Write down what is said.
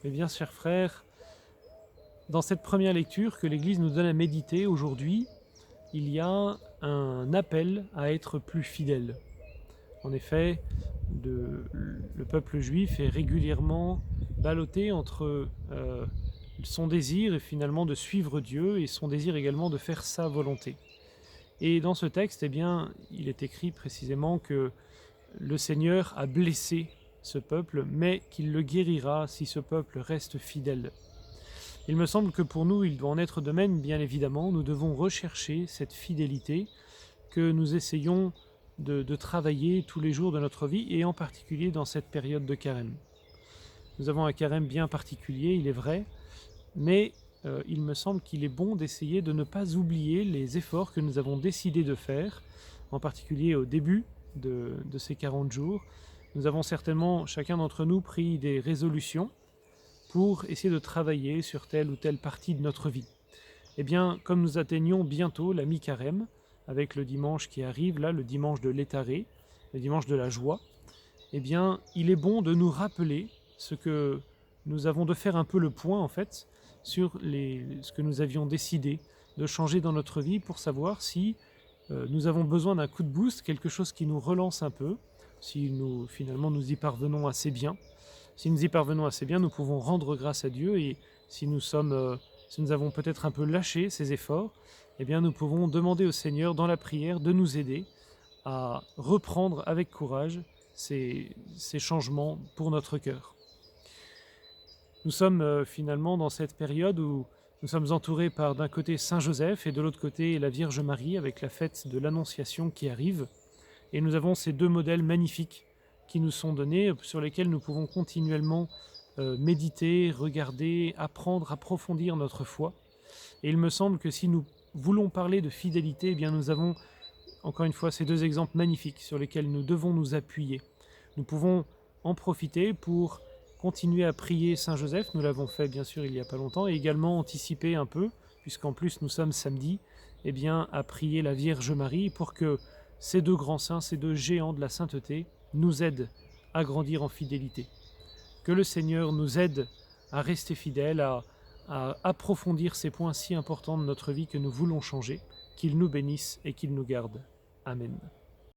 Eh bien, chers frères, dans cette première lecture que l'Église nous donne à méditer aujourd'hui, il y a un appel à être plus fidèle. En effet, le peuple juif est régulièrement ballotté entre son désir et finalement de suivre Dieu et son désir également de faire sa volonté. Et dans ce texte, eh bien, il est écrit précisément que le Seigneur a blessé ce peuple, mais qu'il le guérira si ce peuple reste fidèle. Il me semble que pour nous, il doit en être de même, bien évidemment. Nous devons rechercher cette fidélité que nous essayons de travailler tous les jours de notre vie, et en particulier dans cette période de carême. Nous avons un carême bien particulier, il est vrai, mais il me semble qu'il est bon d'essayer de ne pas oublier les efforts que nous avons décidé de faire, en particulier au début de ces 40 jours. Nous avons certainement, chacun d'entre nous, pris des résolutions pour essayer de travailler sur telle ou telle partie de notre vie. Eh bien, comme nous atteignons bientôt la mi-carême, avec le dimanche qui arrive, là, le dimanche de l'étaré, le dimanche de la joie, eh bien, il est bon de nous rappeler ce que nous avons de faire un peu le point, en fait, sur ce que nous avions décidé de changer dans notre vie pour savoir si nous avons besoin d'un coup de boost, quelque chose qui nous relance un peu, si finalement nous y parvenons assez bien. Si nous y parvenons assez bien, nous pouvons rendre grâce à Dieu, et si nous avons peut-être un peu lâché ces efforts, eh bien nous pouvons demander au Seigneur dans la prière de nous aider à reprendre avec courage ces changements pour notre cœur. Nous sommes finalement dans cette période où nous sommes entourés par d'un côté Saint Joseph et de l'autre côté la Vierge Marie avec la fête de l'Annonciation qui arrive. Et nous avons ces deux modèles magnifiques qui nous sont donnés, sur lesquels nous pouvons continuellement méditer, regarder, apprendre, approfondir notre foi. Et il me semble que si nous voulons parler de fidélité, eh bien nous avons encore une fois ces deux exemples magnifiques sur lesquels nous devons nous appuyer. Nous pouvons en profiter pour continuer à prier Saint Joseph, nous l'avons fait bien sûr il n'y a pas longtemps, et également anticiper un peu, puisqu'en plus nous sommes samedi, eh bien à prier la Vierge Marie pour que ces deux grands saints, ces deux géants de la sainteté, nous aident à grandir en fidélité. Que le Seigneur nous aide à rester fidèles, à approfondir ces points si importants de notre vie que nous voulons changer, qu'il nous bénisse et qu'il nous garde. Amen.